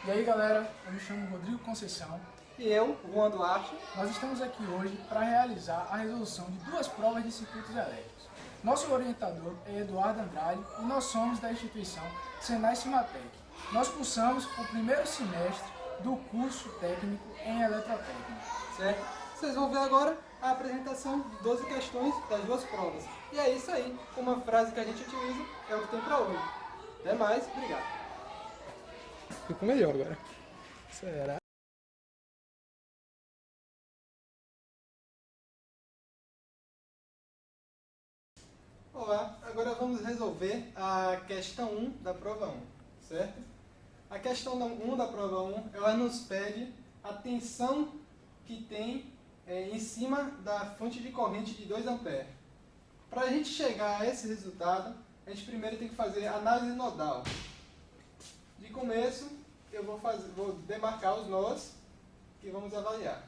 E aí galera, eu me chamo Rodrigo Conceição. E eu, Juan Duarte. Nós estamos aqui hoje para realizar a resolução de duas provas de circuitos elétricos. Nosso orientador é Eduardo Andrade e nós somos da instituição Senai Cimatec. Nós cursamos o primeiro semestre do curso técnico em eletrotécnica. Certo? Vocês vão ver agora a apresentação de 12 questões das duas provas. E é isso aí, uma frase que a gente utiliza é o que tem para hoje. Até mais, obrigado. Ficou melhor agora. Será? Olá, agora vamos resolver a questão 1 da prova 1, certo? A questão 1 da prova 1, ela nos pede a tensão que tem em cima da fonte de corrente de 2 A. Para a gente chegar a esse resultado, a gente primeiro tem que fazer análise nodal. De começo, eu vou demarcar os nós que vamos avaliar.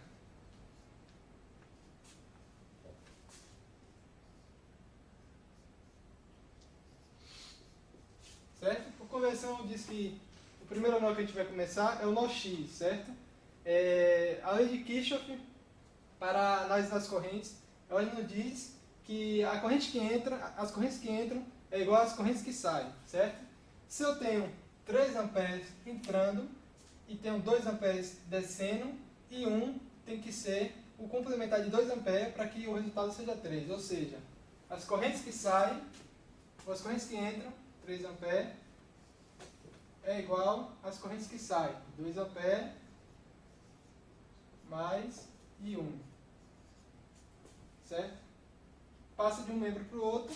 Certo? Por convenção, diz que o primeiro nó que a gente vai começar é o nó X, certo? A lei de Kirchhoff, para a análise das correntes, ela nos diz que a corrente que entra, as correntes que entram é igual às correntes que saem, certo? Se eu tenho 3 amperes entrando e tenho 2 amperes descendo, e 1 tem que ser o complementar de 2 amperes para que o resultado seja 3. Ou seja, as correntes que saem, ou as correntes que entram, 3 amperes, é igual às correntes que saem, 2 amperes mais e 1. Certo? Passa de um membro para o outro,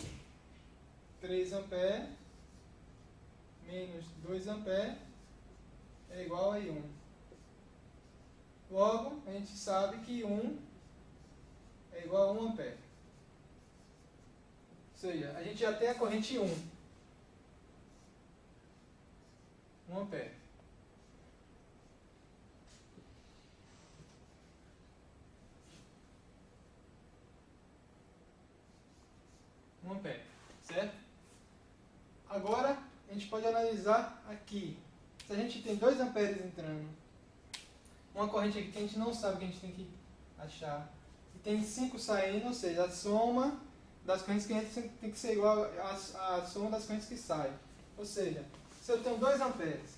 3 amperes menos 2 amperes é igual a I1. Logo, a gente sabe que 1 é igual a 1 ampere. Ou seja, a gente já tem a corrente 1. 1 ampere. Certo? Agora, a gente pode analisar aqui. Se a gente tem 2 amperes entrando, uma corrente aqui que a gente não sabe que a gente tem que achar, e tem 5 saindo, ou seja, a soma das correntes que entram tem que ser igual à soma das correntes que saem. Ou seja, se eu tenho 2 amperes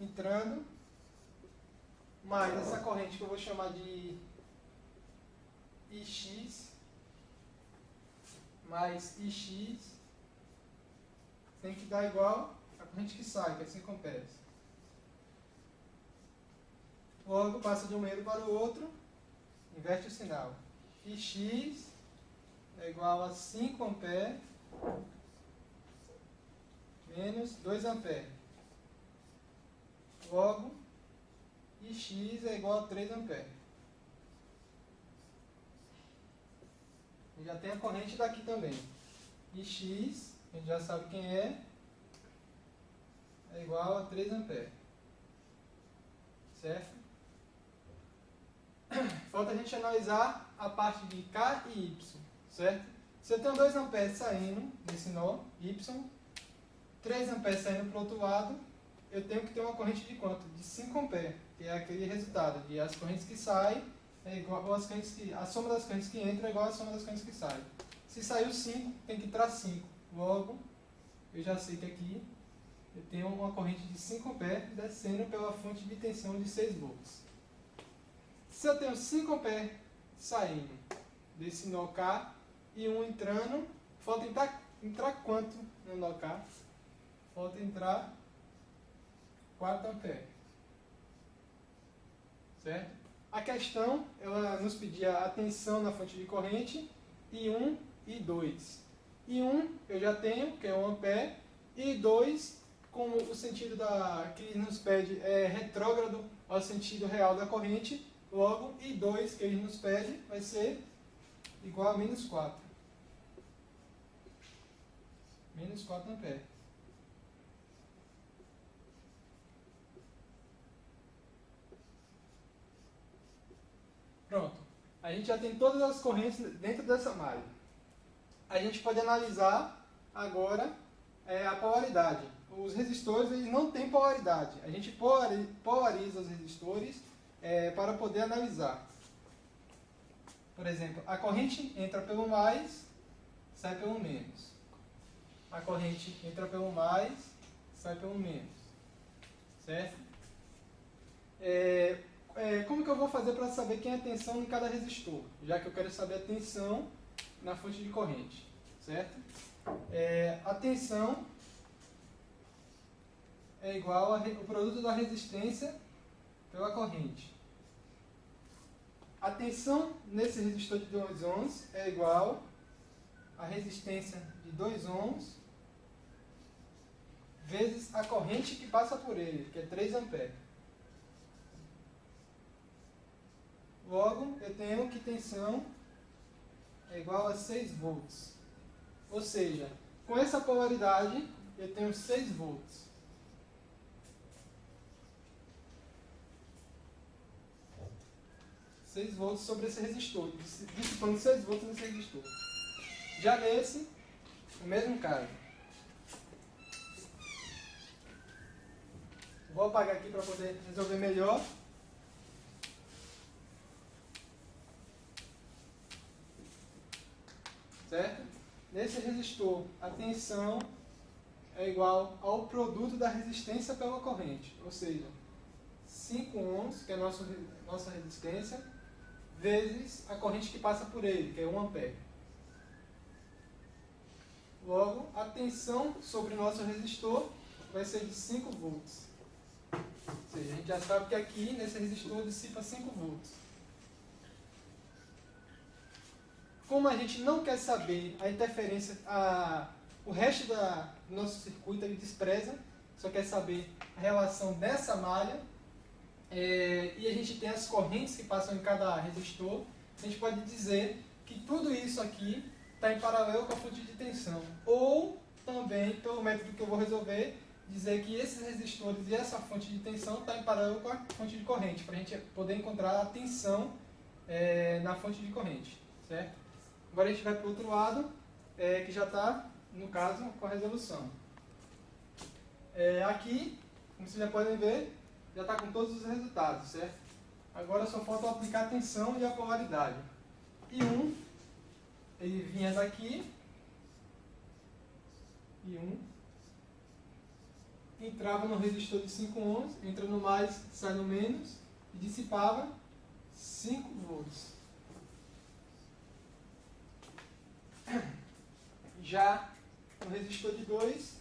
entrando, mais essa corrente que eu vou chamar de IX, mais IX, tem que dar igual à corrente que sai, que é 5 amperes. Logo, passa de um meio para o outro, inverte o sinal. IX é igual a 5 amperes menos 2 amperes. Logo, IX é igual a 3 amperes. E já tem a corrente daqui também. IX, a gente já sabe quem é igual a 3 amperes. Certo? Falta a gente analisar a parte de K e Y. Certo? Se eu tenho 2 amperes saindo nesse nó, Y, 3 amperes saindo para o outro lado, eu tenho que ter uma corrente de quanto? De 5 amperes, que é aquele resultado de as correntes que saem é igual às correntes que, a soma das correntes que entram é igual à soma das correntes que saem. Se saiu 5, tem que entrar 5. Logo, eu já sei que aqui eu tenho uma corrente de 5 amperes descendo pela fonte de tensão de 6 volts. Se eu tenho 5 amperes saindo desse nó K e 1 entrando, falta entrar quanto no nó K? Falta entrar 4 amperes. Certo? A questão, ela nos pedia a tensão na fonte de corrente, I1 e 2. I1 eu já tenho, que é 1 ampere, e 2, como o sentido que ele nos pede é retrógrado ao sentido real da corrente, logo I2 que ele nos pede vai ser igual a menos 4. Menos 4 amperes. Pronto. A gente já tem todas as correntes dentro dessa malha. A gente pode analisar agora a polaridade. os resistores eles não têm polaridade. A gente polariza os resistores para poder analisar. Por exemplo, a corrente entra pelo mais, sai pelo menos. A corrente entra pelo mais, sai pelo menos. Certo? Como que eu vou fazer para saber quem é a tensão em cada resistor? Já que eu quero saber a tensão na fonte de corrente. Certo? A tensão é igual ao produto da resistência pela corrente. A tensão nesse resistor de 2 ohms é igual à resistência de 2 ohms vezes a corrente que passa por ele, que é 3 amperes. Logo, eu tenho que tensão é igual a 6 volts. Ou seja, com essa polaridade, eu tenho 6 volts. Volts sobre esse resistor, dissipando 6 volts nesse resistor. Já nesse, o mesmo caso. Vou apagar aqui para poder resolver melhor. Certo? Nesse resistor, a tensão é igual ao produto da resistência pela corrente, ou seja, 5 ohms, que é a nossa resistência, vezes a corrente que passa por ele, que é 1 ampere. Logo, a tensão sobre o nosso resistor vai ser de 5 volts. Ou seja, a gente já sabe que aqui, nesse resistor, dissipa 5 volts. Como a gente não quer saber a interferência, o resto do nosso circuito ele despreza, só quer saber a relação dessa malha, e a gente tem as correntes que passam em cada resistor, a gente pode dizer que tudo isso aqui está em paralelo com a fonte de tensão. Ou também, pelo método que eu vou resolver, dizer que esses resistores e essa fonte de tensão está em paralelo com a fonte de corrente, para a gente poder encontrar a tensão na fonte de corrente. Certo? Agora a gente vai para o outro lado, que já está, no caso, com a resolução. Aqui, como vocês já podem ver, já está com todos os resultados, certo? Agora só falta aplicar a tensão e a polaridade. E ele vinha daqui, entrava no resistor de 5 ohms, entra no mais, sai no menos, e dissipava 5 volts. Já no resistor de 2,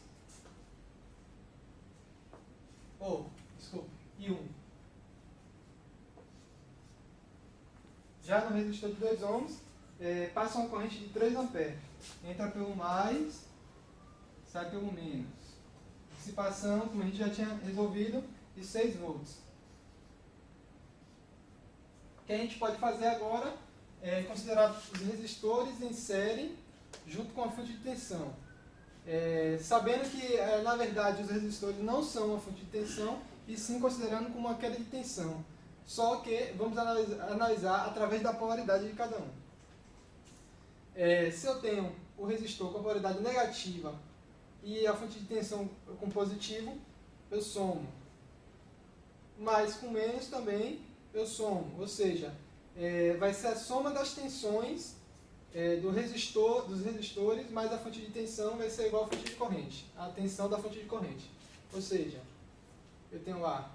já no resistor de 2 ohms, passa uma corrente de 3 amperes. Entra pelo mais, sai pelo menos. Dissipação, como a gente já tinha resolvido, de 6 volts. O que a gente pode fazer agora é considerar os resistores em série junto com a fonte de tensão. Sabendo que, na verdade, os resistores não são uma fonte de tensão, e sim considerando como uma queda de tensão. Só que vamos analisar através da polaridade de cada um. Se eu tenho o resistor com a polaridade negativa e a fonte de tensão com positivo, eu somo. Mas com menos também eu somo. Ou seja, vai ser a soma das tensões dos resistores, mais a fonte de tensão vai ser igual à fonte de corrente. A tensão da fonte de corrente. Ou seja, eu tenho lá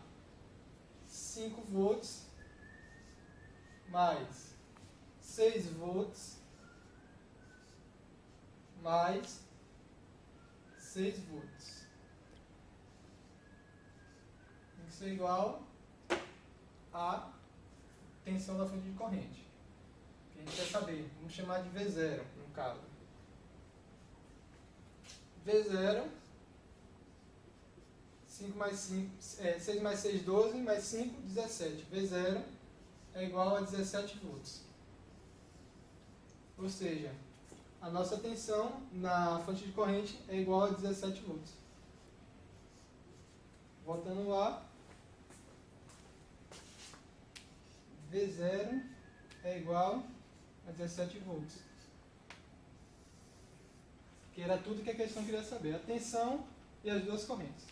5 volts mais 6 volts mais 6 volts. Tem que ser igual à tensão da fonte de corrente. Que a gente quer saber. Vamos chamar de V0, no caso. V0, 6 mais 6, 12, mais 5, 17. V0 é igual a 17 volts. Ou seja, a nossa tensão na fonte de corrente é igual a 17 volts. Voltando lá, V0 é igual a 17 volts. Que era tudo que a questão queria saber. A tensão e as duas correntes.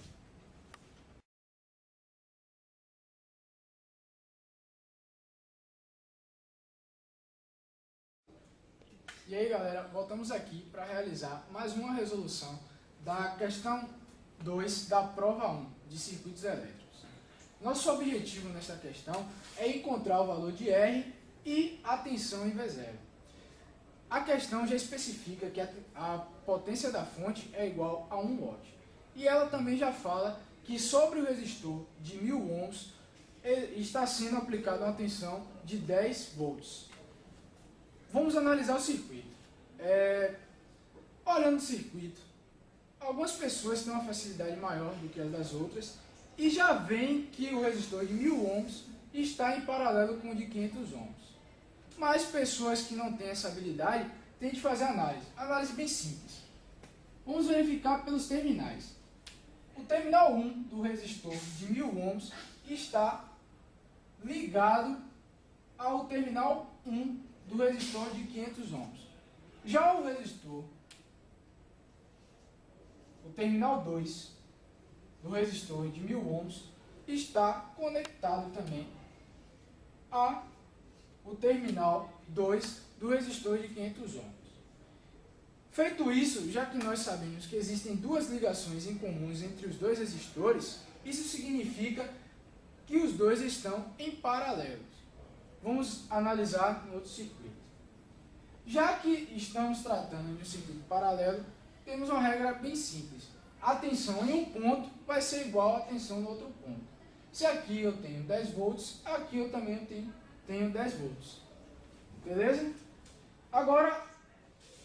E aí, galera, voltamos aqui para realizar mais uma resolução da questão 2 da prova 1 de circuitos elétricos. Nosso objetivo nesta questão é encontrar o valor de R e a tensão em V0. A questão já especifica que a potência da fonte é igual a 1 watt. E ela também já fala que sobre o resistor de 1000 ohms está sendo aplicada uma tensão de 10 volts. Vamos analisar o circuito. Olhando o circuito, algumas pessoas têm uma facilidade maior do que as das outras e já veem que o resistor de 1000 ohms está em paralelo com o de 500 ohms. Mas pessoas que não têm essa habilidade têm de fazer análise bem simples. Vamos verificar pelos terminais. O terminal 1 do resistor de 1000 ohms está ligado ao terminal 1 do resistor de 500 ohms. Já o terminal 2 do resistor de 1000 ohms está conectado também ao terminal 2 do resistor de 500 ohms. Feito isso, já que nós sabemos que existem duas ligações em comuns entre os dois resistores, isso significa que os dois estão em paralelo. Vamos analisar no outro circuito. Já que estamos tratando de um circuito paralelo, temos uma regra bem simples. A tensão em um ponto vai ser igual à tensão no outro ponto. Se aqui eu tenho 10 volts, aqui eu também tenho 10 volts. Beleza? Agora,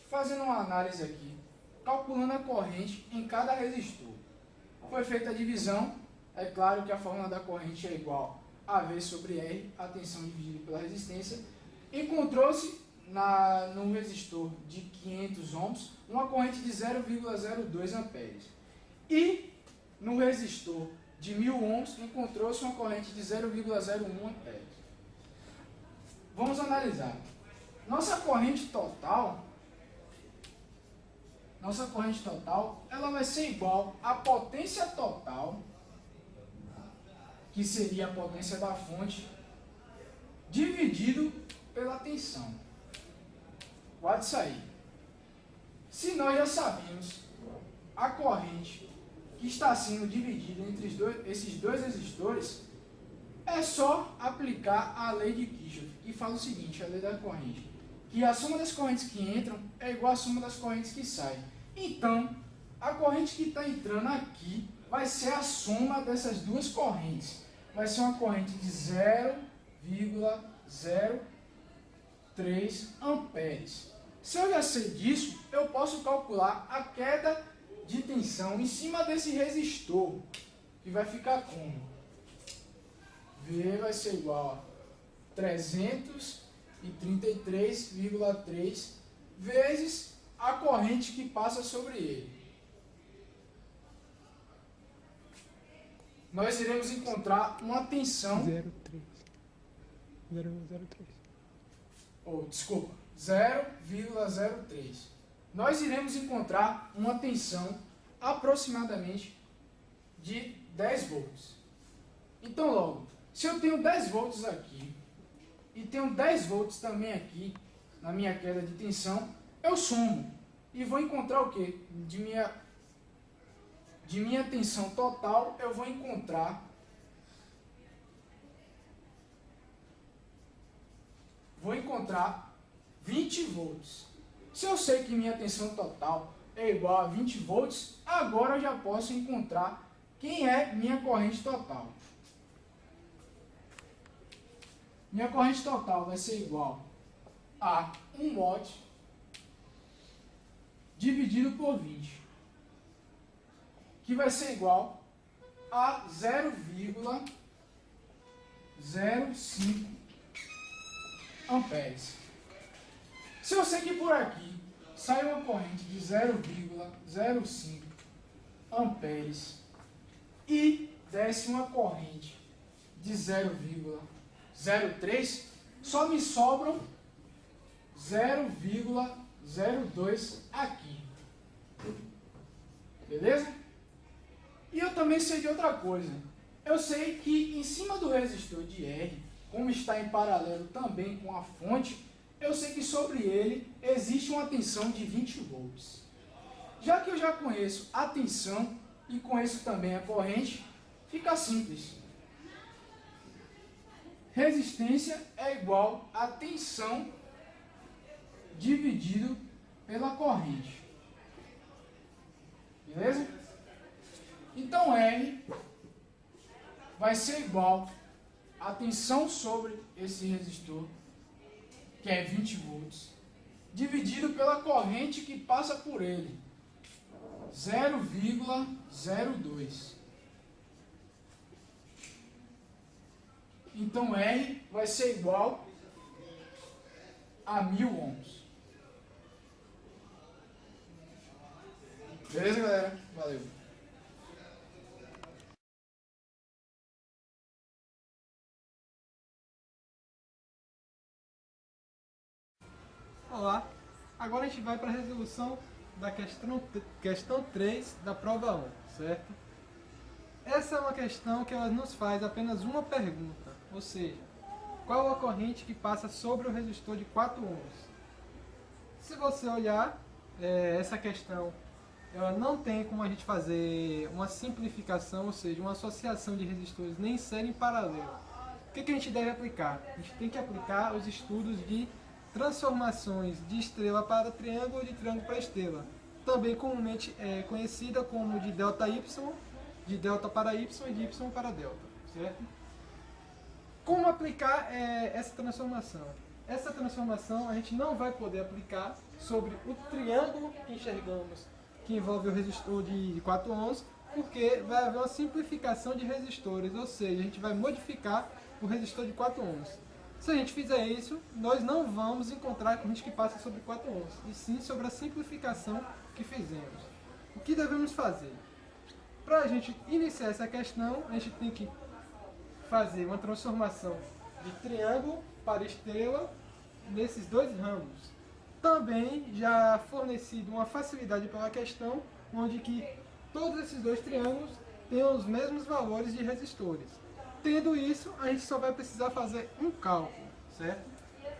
fazendo uma análise aqui, calculando a corrente em cada resistor. Foi feita a divisão, é claro que a fórmula da corrente é igual a V sobre R, a tensão dividida pela resistência. Encontrou-se no resistor de 500 ohms uma corrente de 0,02 amperes. E no resistor de 1000 ohms encontrou-se uma corrente de 0,01 amperes. Vamos analisar. Nossa corrente total ela vai ser igual à potência total, que seria a potência da fonte, dividido pela tensão. Pode sair. Se nós já sabemos a corrente que está sendo dividida entre esses dois resistores, é só aplicar a lei de Kirchhoff, que fala o seguinte, a lei da corrente, que a soma das correntes que entram é igual à soma das correntes que saem. Então, a corrente que está entrando aqui vai ser a soma dessas duas correntes. Vai ser uma corrente de 0,03 amperes. Se eu já sei disso, eu posso calcular a queda de tensão em cima desse resistor, que vai ficar como? V vai ser igual a 333,3 vezes a corrente que passa sobre ele. Nós iremos encontrar uma tensão... 0,03. Nós iremos encontrar uma tensão aproximadamente de 10 volts. Então, logo, se eu tenho 10 volts aqui e tenho 10 volts também aqui na minha queda de tensão, eu somo e vou encontrar o quê? De minha tensão total, eu vou encontrar 20 volts. Se eu sei que minha tensão total é igual a 20 volts, agora eu já posso encontrar quem é minha corrente total. Minha corrente total vai ser igual a 1 watt dividido por 20, que vai ser igual a 0,05 amperes. Se eu sei que por aqui sai uma corrente de 0,05 amperes e desce uma corrente de 0,03, só me sobram 0,02 aqui. Beleza? E eu também sei de outra coisa. Eu sei que em cima do resistor de R, como está em paralelo também com a fonte, eu sei que sobre ele existe uma tensão de 20 volts. Já que eu já conheço a tensão e conheço também a corrente, fica simples. Resistência é igual a tensão dividido pela corrente. Beleza? Então R vai ser igual a tensão sobre esse resistor, que é 20 volts, dividido pela corrente que passa por ele, 0,02. Então R vai ser igual a 1000 ohms. Beleza, galera? Valeu! Olá, agora a gente vai para a resolução da questão 3 da prova 1, certo? Essa é uma questão que ela nos faz apenas uma pergunta, ou seja, qual a corrente que passa sobre o resistor de 4 ohms? Se você olhar, essa questão ela não tem como a gente fazer uma simplificação, ou seja, uma associação de resistores nem em série em paralelo. O que a gente deve aplicar? A gente tem que aplicar os estudos de transformações de estrela para triângulo ou de triângulo para estrela, também comumente conhecida como de delta y, de delta para y e de y para delta, certo? Como aplicar essa transformação? Essa transformação a gente não vai poder aplicar sobre o triângulo que enxergamos, que envolve o resistor de 4 ohms, porque vai haver uma simplificação de resistores, ou seja, a gente vai modificar o resistor de 4 ohms. Se a gente fizer isso, nós não vamos encontrar a corrente que passa sobre 4 ohms, e sim sobre a simplificação que fizemos. O que devemos fazer? Para a gente iniciar essa questão, a gente tem que fazer uma transformação de triângulo para estrela nesses dois ramos. Também já fornecido uma facilidade pela questão, onde que todos esses dois triângulos têm os mesmos valores de resistores. Tendo isso, a gente só vai precisar fazer um cálculo, certo?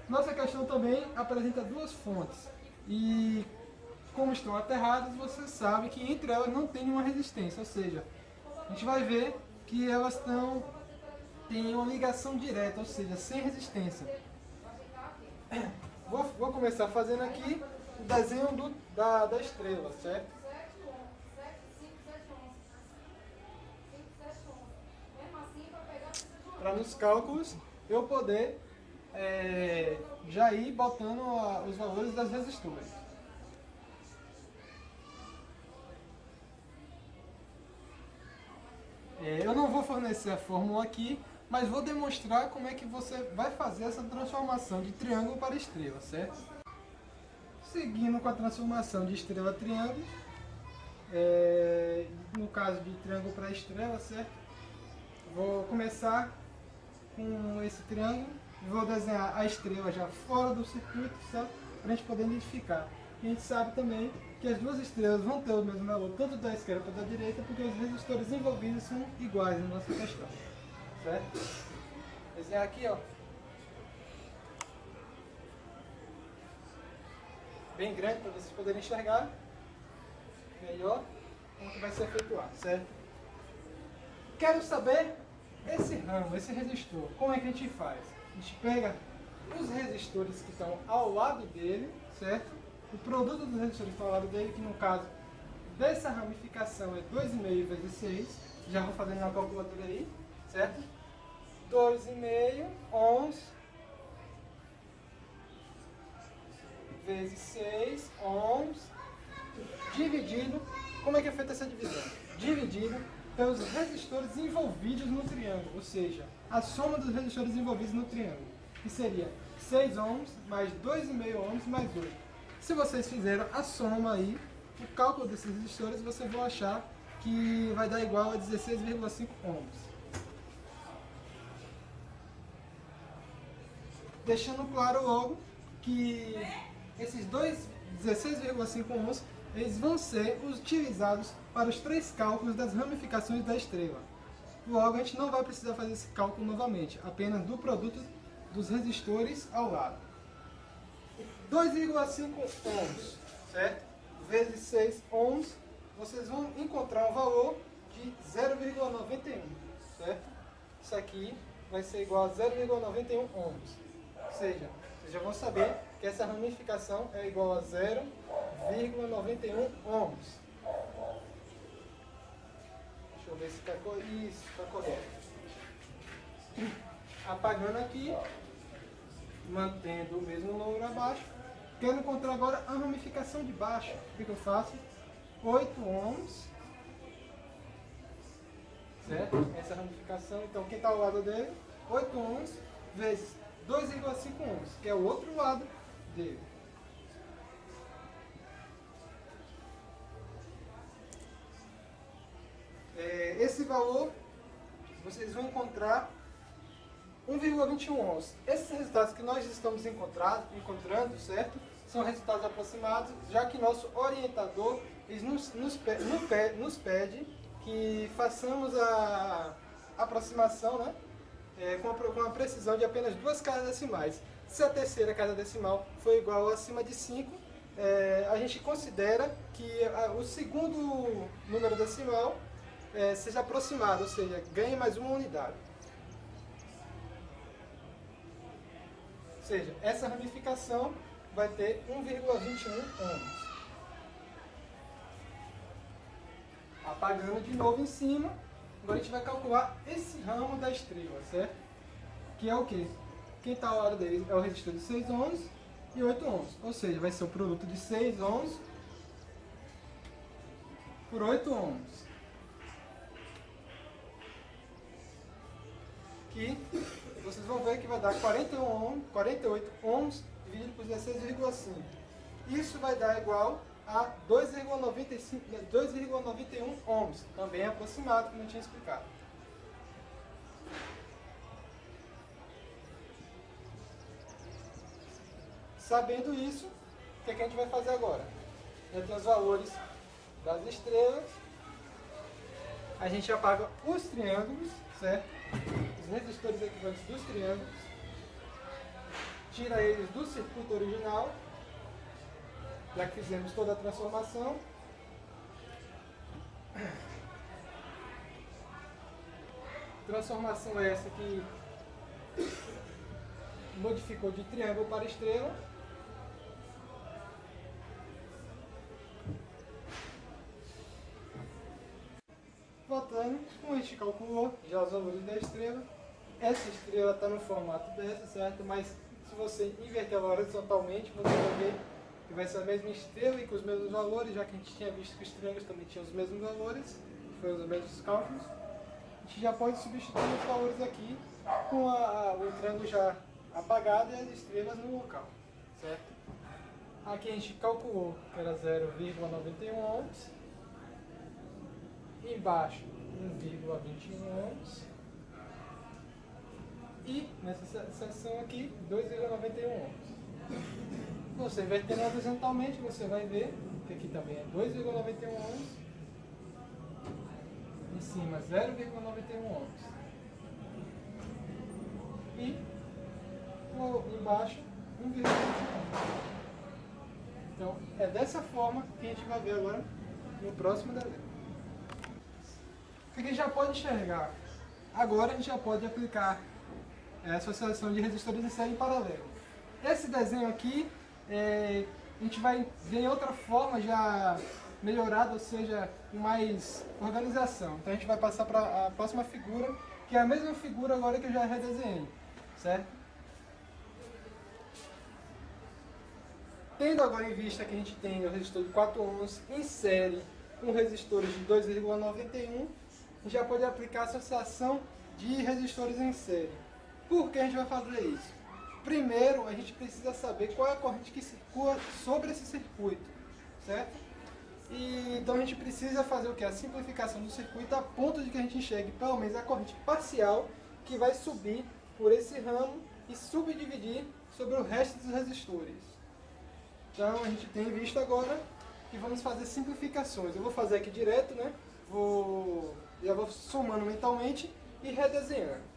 Nossa questão também apresenta duas fontes e, como estão aterradas, você sabe que entre elas não tem nenhuma resistência, ou seja, a gente vai ver que elas têm uma ligação direta, ou seja, sem resistência. Vou começar fazendo aqui o desenho da estrela, certo? Para nos cálculos eu poder já ir botando os valores das resistores. Eu não vou fornecer a fórmula aqui, mas vou demonstrar como é que você vai fazer essa transformação de triângulo para estrela, certo? Seguindo com a transformação de estrela a triângulo, no caso de triângulo para estrela, certo? Vou começar com esse triângulo e vou desenhar a estrela já fora do circuito, certo? Para a gente poder identificar. E a gente sabe também que as duas estrelas vão ter o mesmo valor, tanto da esquerda quanto da direita, porque os resistores envolvidos são iguais na nossa questão, certo? Desenhar aqui, ó, bem grande para vocês poderem enxergar melhor como que vai ser efetuado, certo? Quero saber esse ramo, esse resistor, como é que a gente faz? A gente pega os resistores que estão ao lado dele, certo? O produto dos resistores que estão ao lado dele, que no caso dessa ramificação é 2,5 vezes 6, já vou fazendo na calculadora aí, certo? 2,5 ohms vezes 6 ohms dividido, como é que é feita essa divisão? Dividido pelos resistores envolvidos no triângulo, ou seja, a soma dos resistores envolvidos no triângulo, que seria 6 ohms mais 2,5 ohms mais 8. Se vocês fizeram a soma aí, o cálculo desses resistores, vocês vão achar que vai dar igual a 16,5 ohms. Deixando claro logo que esses 16,5 ohms eles vão ser utilizados para os 3 cálculos das ramificações da estrela. Logo, a gente não vai precisar fazer esse cálculo novamente, apenas do produto dos resistores ao lado. 2,5 ohms, certo? Vezes 6 ohms, vocês vão encontrar um valor de 0,91, certo? Isso aqui vai ser igual a 0,91 ohms. Ou seja, vocês já vão saber que essa ramificação é igual a 0,91 ohms. Deixa eu ver se está correto. Apagando aqui, mantendo o mesmo número abaixo. Quero encontrar agora a ramificação de baixo. O que eu faço? 8 ohms. Certo? Essa ramificação, então quem está ao lado dele? 8 ohms vezes 2,5 ohms, que é o outro lado dele. Esse valor vocês vão encontrar 1,21 ohms. Esses resultados que nós estamos encontrando, certo? São resultados aproximados, já que nosso orientador nos pede que façamos a aproximação, né? Com uma precisão de apenas 2 casas decimais. Se a terceira casa decimal for igual ou acima de 5, a gente considera que o segundo número decimal seja aproximado, ou seja, ganhe mais uma unidade. Ou seja, essa ramificação vai ter 1,21 ohms. Apagando de novo em cima, agora a gente vai calcular esse ramo da estrela, certo? Que é o quê? Quem está ao lado dele é o resistor de 6 ohms e 8 ohms. Ou seja, vai ser o produto de 6 ohms por 8 ohms. Que vocês vão ver que vai dar 48 ohms dividido por 16,5. Isso vai dar igual a 2,91 ohms, também aproximado, como eu tinha explicado. Sabendo isso, o que a gente vai fazer agora? Já tem os valores das estrelas, a gente apaga os triângulos, certo? Os resistores equivalentes dos triângulos, tira eles do circuito original, já que fizemos toda a transformação. Transformação essa que modificou de triângulo para estrela. Voltando, como a gente calculou já os valores da estrela, essa estrela está no formato dessa, certo? Mas se você inverter ela horizontalmente, você vai ver que vai ser a mesma estrela e com os mesmos valores, já que a gente tinha visto que os triângulos também tinham os mesmos valores, foram os mesmos cálculos. A gente já pode substituir os valores aqui com o triângulo já apagado e as estrelas no local, certo? Aqui a gente calculou que era 0,91 ohms, embaixo 1,21 ohms e nessa seção aqui 2,91 ohms. Você invertendo horizontalmente, você vai ver que aqui também é 2,91 ohms, em cima 0,91 ohms e embaixo 1,21 ohms. Então é dessa forma que a gente vai ver agora no próximo desenho. O que a gente já pode enxergar? Agora a gente já pode aplicar a associação de resistores em série em paralelo. Esse desenho aqui, a gente vai ver em outra forma já melhorada, ou seja, com mais organização. Então a gente vai passar para a próxima figura, que é a mesma figura agora que eu já redesenhei, certo? Tendo agora em vista que a gente tem o resistor de 4 ohms em série com resistores de 2,91, a gente já pode aplicar a associação de resistores em série. Por que a gente vai fazer isso? Primeiro, a gente precisa saber qual é a corrente que circula sobre esse circuito, certo? E então a gente precisa fazer o que? A simplificação do circuito a ponto de que a gente enxergue pelo menos a corrente parcial que vai subir por esse ramo e subdividir sobre o resto dos resistores. Então a gente tem visto agora e vamos fazer simplificações. Eu vou fazer aqui direto, né? Já vou somando mentalmente e redesenhando.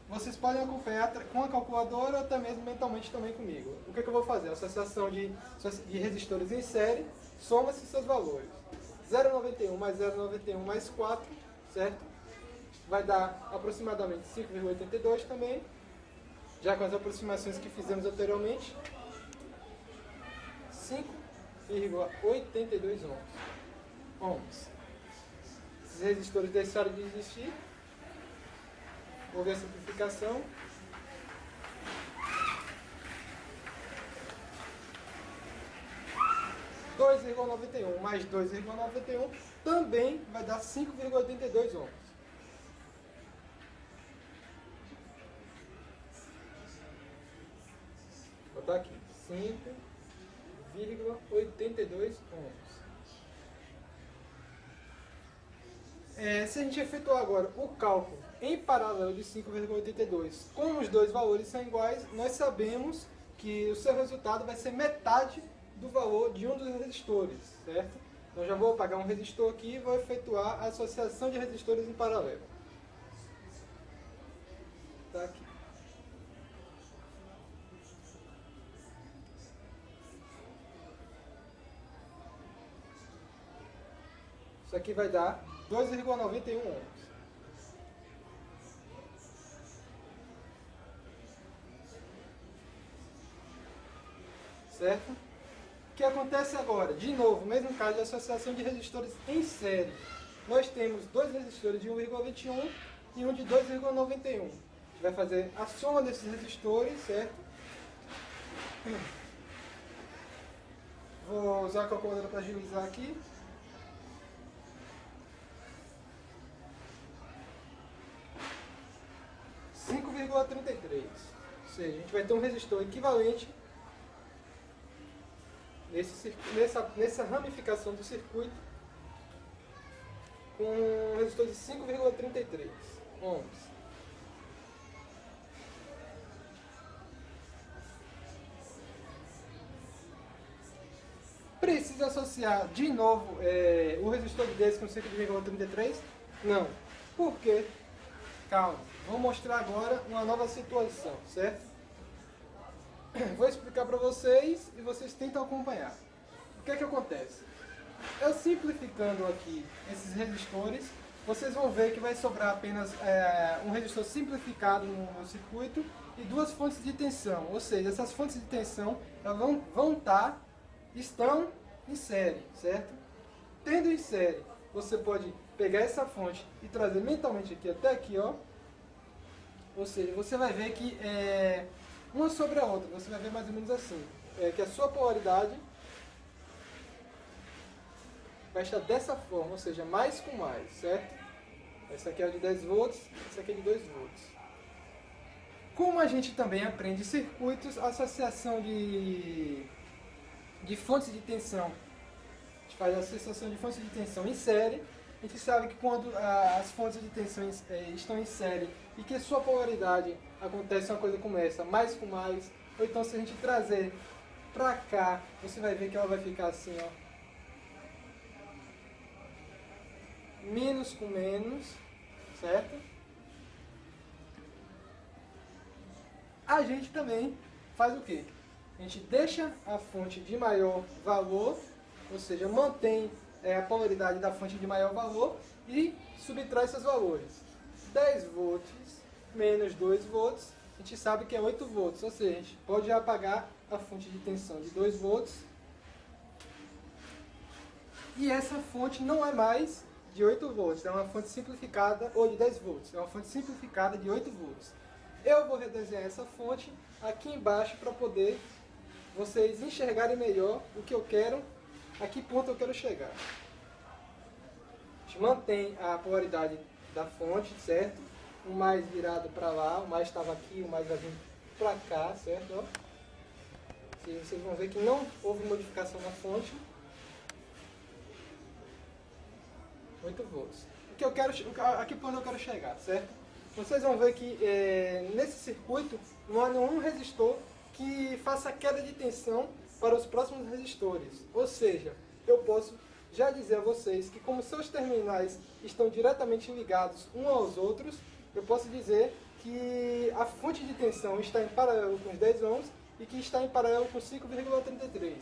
Vocês podem acompanhar com a calculadora ou até mesmo mentalmente também comigo. O que eu vou fazer? Associação de resistores em série, soma-se seus valores. 0,91 mais 0,91 mais 4, certo? Vai dar aproximadamente 5,82 também, já com as aproximações que fizemos anteriormente. 5,82 ohms. Esses resistores deixaram de existir. Vou ver a simplificação. (2,91 mais 2,91) também vai dar 5,82 ohms. Vou botar aqui 5,82 ohms. Se a gente efetuar agora o cálculo em paralelo de 5,82, como os dois valores são iguais, nós sabemos que o seu resultado vai ser metade do valor de um dos resistores, certo? Então já vou apagar um resistor aqui e vou efetuar a associação de resistores em paralelo. Tá aqui. Isso aqui vai dar 2,91 ohms. Certo? O que acontece agora? De novo, mesmo caso de associação de resistores em série. Nós temos dois resistores de 1,21 e um de 2,91. A gente vai fazer a soma desses resistores, certo? Vou usar a calculadora para agilizar aqui. Ou seja, a gente vai ter um resistor equivalente nessa ramificação do circuito com um resistor de 5,33 ohms. Precisa associar de novo o resistor desse com 5,33? Não. Por quê? Calma. Vou mostrar agora uma nova situação, certo? Vou explicar para vocês e vocês tentam acompanhar. O que é que acontece? Eu simplificando aqui esses resistores, vocês vão ver que vai sobrar apenas um resistor simplificado no circuito e duas fontes de tensão. Ou seja, essas fontes de tensão elas estão em série, certo? Tendo em série, você pode pegar essa fonte e trazer mentalmente aqui até aqui, ó. Ou seja, você vai ver que uma sobre a outra, você vai ver mais ou menos assim, que a sua polaridade vai estar dessa forma, ou seja, mais com mais, certo? Essa aqui é de 10 volts, essa aqui é de 2 volts. Como a gente também aprende circuitos, associação de fontes de tensão, a gente faz a associação de fontes de tensão em série. A gente sabe que quando as fontes de tensão estão em série e que a sua polaridade acontece uma coisa como essa, mais com mais, ou então se a gente trazer pra cá, você vai ver que ela vai ficar assim, ó. Menos com menos, certo? A gente também faz o quê? A gente deixa a fonte de maior valor, ou seja, mantém a polaridade da fonte de maior valor e subtrai seus valores. 10 volts menos 2 volts, a gente sabe que é 8 volts, ou seja, a gente pode apagar a fonte de tensão de 2 volts. E essa fonte não é mais de 8 volts, é uma fonte simplificada, ou de 10 volts, é uma fonte simplificada de 8 volts. Eu vou redesenhar essa fonte aqui embaixo para poder vocês enxergarem melhor o que eu quero, a que ponto eu quero chegar. A gente mantém a polaridade da fonte, certo? O mais virado para lá, o mais estava aqui, o mais vai vir para cá, certo? Ó. Vocês vão ver que não houve modificação na fonte. 8 volts. A que ponto eu quero chegar, certo? Vocês vão ver que nesse circuito não há nenhum resistor que faça queda de tensão para os próximos resistores. Ou seja, eu posso já dizer a vocês que como seus terminais estão diretamente ligados uns aos outros, eu posso dizer que a fonte de tensão está em paralelo com os 10 ohms e que está em paralelo com 5,33.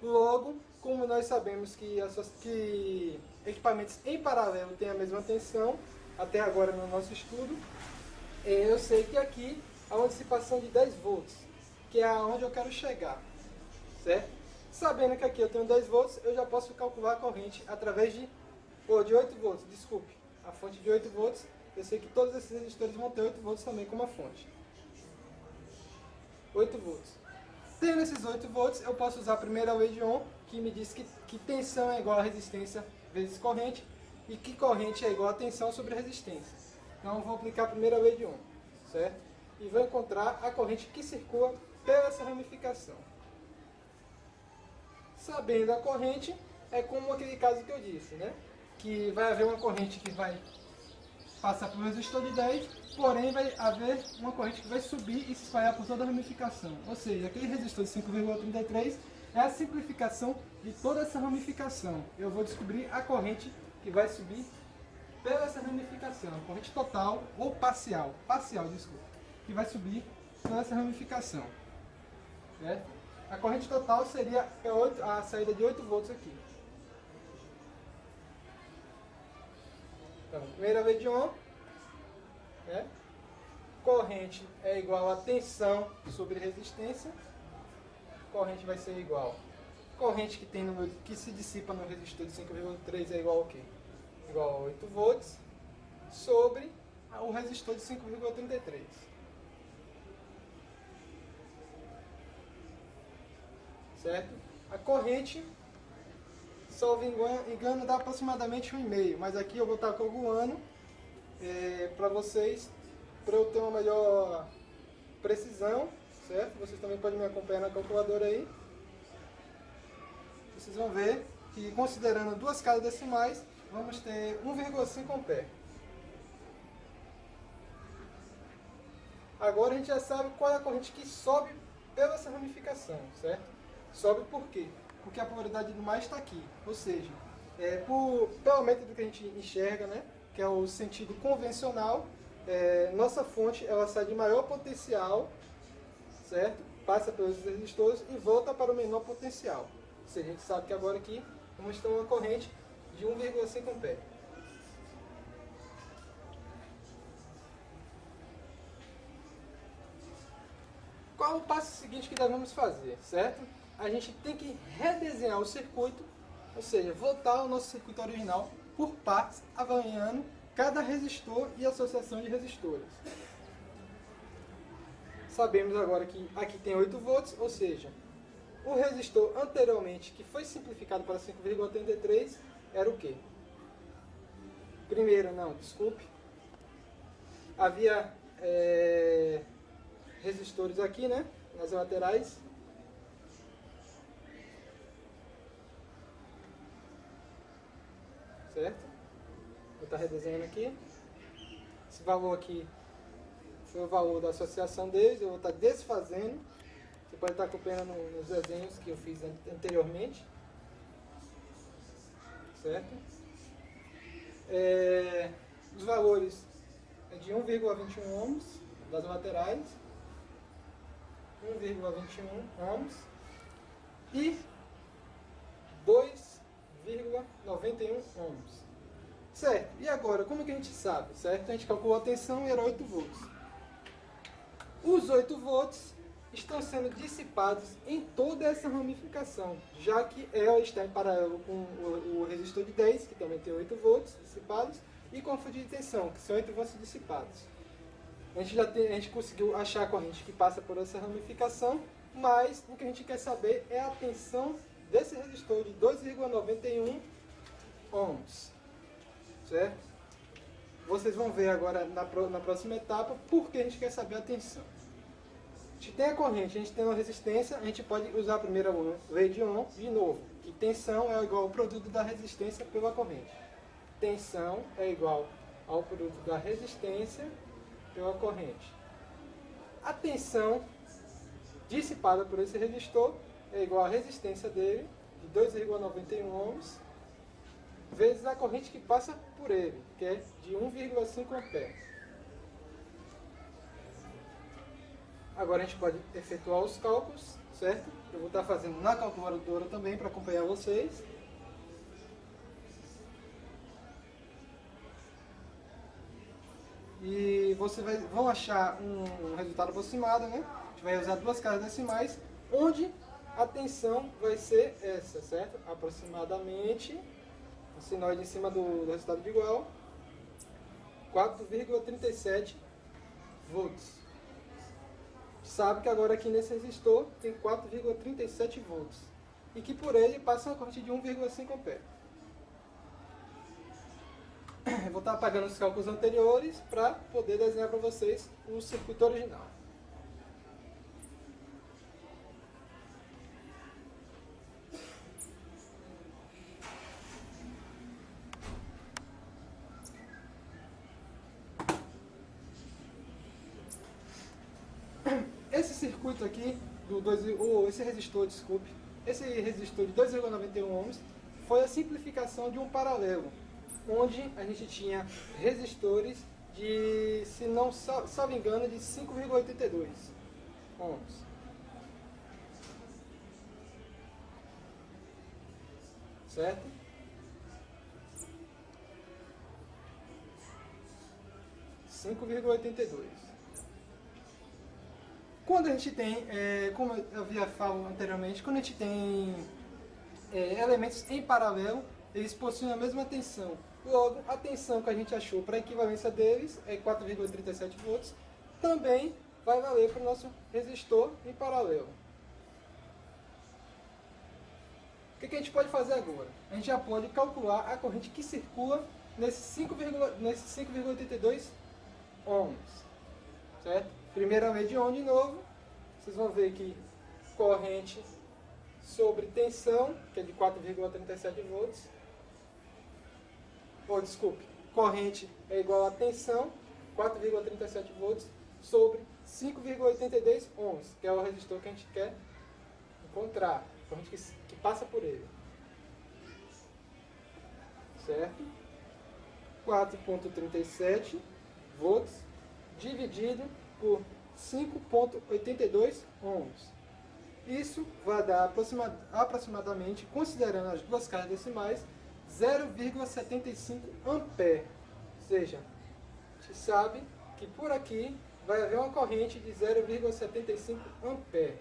Logo, como nós sabemos que equipamentos em paralelo têm a mesma tensão, até agora no nosso estudo, eu sei que aqui há uma dissipação de 10 volts, que é aonde eu quero chegar, certo? Sabendo que aqui eu tenho 10 volts, eu já posso calcular a corrente através de 8 volts, desculpe, a fonte de 8 volts, eu sei que todos esses resistores vão ter 8 volts também como a fonte. 8 volts. Tendo esses 8 volts, eu posso usar a primeira lei de Ohm, que me diz que tensão é igual a resistência vezes corrente, e que corrente é igual a tensão sobre resistência. Então eu vou aplicar a primeira lei de Ohm, certo? E vou encontrar a corrente que circula pela essa ramificação. Sabendo a corrente, é como aquele caso que eu disse, né? Que vai haver uma corrente que vai passar por um resistor de 10, porém vai haver uma corrente que vai subir e se espalhar por toda a ramificação. Ou seja, aquele resistor de 5,33 é a simplificação de toda essa ramificação. Eu vou descobrir a corrente que vai subir pela essa ramificação, a corrente total ou parcial, desculpa, que vai subir pela essa ramificação. Certo? A corrente total seria a saída de 8 volts aqui. Então, primeira lei de Ohm, né? Corrente é igual a tensão sobre resistência. Corrente vai ser igual. Corrente que se dissipa no resistor de 5,3 é igual ao quê? Igual a 8 volts sobre o resistor de 5,33. Certo? A corrente, salvo engano, dá aproximadamente 1,5, mas aqui eu vou estar calculando para vocês, para eu ter uma melhor precisão, certo? Vocês também podem me acompanhar na calculadora aí. Vocês vão ver que, considerando duas casas decimais, vamos ter 1,5 ampere. Agora a gente já sabe qual é a corrente que sobe pela essa ramificação, certo? Sobe por quê? Porque a polaridade do mais está aqui, ou seja, pelo método que a gente enxerga, né, que é o sentido convencional, nossa fonte ela sai de maior potencial, certo? Passa pelos resistores e volta para o menor potencial. Ou seja, a gente sabe que agora aqui vamos ter uma corrente de 1,5 ampere. Qual o passo seguinte que nós vamos fazer, certo? A gente tem que redesenhar o circuito, ou seja, voltar ao nosso circuito original por partes, avaliando cada resistor e associação de resistores. Sabemos agora que aqui tem 8 volts, ou seja, o resistor anteriormente, que foi simplificado para 5,83, era o quê? Havia resistores aqui, né, nas laterais. Certo? Vou estar redesenhando aqui. Esse valor aqui foi o valor da associação deles, eu vou estar desfazendo. Você pode estar acompanhando nos desenhos que eu fiz anteriormente. Certo? Os valores é de 1,21 ohms das laterais, 1,21 ohms e 2,91 ohms. Certo, e agora, como que a gente sabe? Certo? A gente calculou a tensão e era 8 volts. Os 8 volts estão sendo dissipados em toda essa ramificação, já que ela está em paralelo com o resistor de 10, que também tem 8 volts dissipados, e com a fonte de tensão, que são 8 volts dissipados. A gente conseguiu achar a corrente que passa por essa ramificação, mas o que a gente quer saber é a tensão desse resistor de 2,91 ohms. Certo? Vocês vão ver agora na próxima etapa por que a gente quer saber a tensão. A gente tem a corrente, a gente tem uma resistência, a gente pode usar a primeira lei de Ohm de novo. E tensão é igual ao produto da resistência pela corrente. Tensão é igual ao produto da resistência pela corrente. A tensão dissipada por esse resistor é igual à resistência dele de 2,91 ohms vezes a corrente que passa por ele, que é de 1,5 ampere. Agora a gente pode efetuar os cálculos, certo? Eu vou estar fazendo na calculadora também para acompanhar vocês. E vocês vão achar um resultado aproximado, né? A gente vai usar duas casas decimais, onde a tensão vai ser essa, certo? Aproximadamente, o sinoide em cima do resultado de igual, 4,37 volts. Sabe que agora aqui nesse resistor tem 4,37 volts e que por ele passa uma corrente de 1,5 ampere. Eu vou estar apagando os cálculos anteriores para poder desenhar para vocês o circuito original. Esse circuito aqui, esse resistor de 2,91 ohms, foi a simplificação de um paralelo, onde a gente tinha resistores de, se não salvo engano, de 5,82 ohms. Certo? Quando a gente tem, como eu havia falado anteriormente, quando a gente tem elementos em paralelo, eles possuem a mesma tensão. Logo, a tensão que a gente achou para a equivalência deles é 4,37 volts, também vai valer para o nosso resistor em paralelo. O que a gente pode fazer agora? A gente já pode calcular a corrente que circula nesse 5,82 ohms, certo? Primeiramente de de novo, vocês vão ver que corrente sobre tensão, que é de 4,37 volts, corrente é igual a tensão, 4,37 volts, sobre 5,82 ohms, que é o resistor que a gente quer encontrar, corrente que passa por ele. Certo? 4,37 volts dividido por 5,82 ohms. Isso vai dar aproximadamente, considerando as duas casas decimais, 0,75 ampere. Ou seja, a gente sabe que por aqui vai haver uma corrente de 0,75 ampere.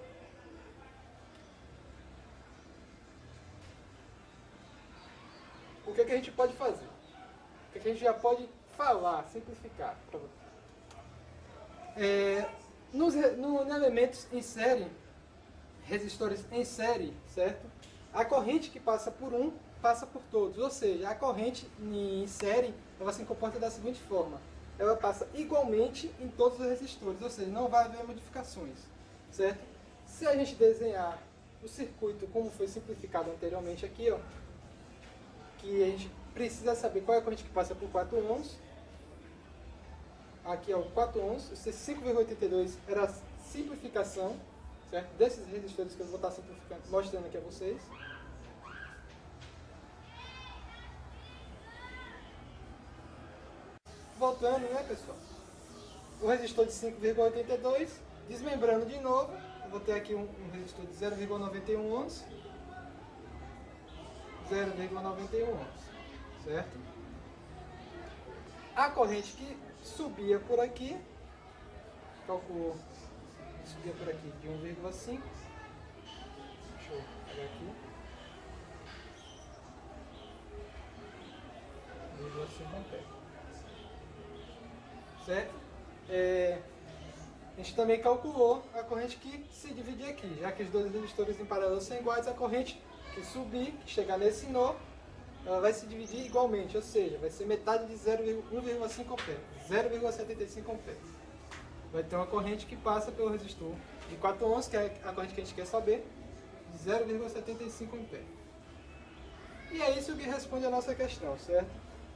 O que a gente pode fazer? O que a gente já pode falar, simplificar para você? Nos elementos em série, resistores em série, certo? A corrente que passa por um, passa por todos. Ou seja, a corrente em série, ela se comporta da seguinte forma. Ela passa igualmente em todos os resistores, ou seja, não vai haver modificações, certo? Se a gente desenhar o circuito como foi simplificado anteriormente aqui, ó, que a gente precisa saber qual é a corrente que passa por 4 ohms. Aqui é o 4 ohms, esse 5,82 era a simplificação, certo? Desses resistores que eu vou estar simplificando, mostrando aqui a vocês. Voltando, né, pessoal? O resistor de 5,82, desmembrando de novo, eu vou ter aqui um resistor de 0,91 ohms, 0,91 ohms, certo? A corrente que subia por aqui, calculou, subia por aqui de 1,5, deixa eu pegar aqui, 1,5 ampere, certo? A gente também calculou a corrente que se dividia aqui, já que os dois resistores em paralelo são iguais, a corrente que subir, que chegar nesse nó, ela vai se dividir igualmente, ou seja, vai ser metade de 1,5 ampere, 0,75 ampere. Vai ter uma corrente que passa pelo resistor de 4 ohms, que é a corrente que a gente quer saber, de 0,75 ampere. E é isso que responde a nossa questão, certo?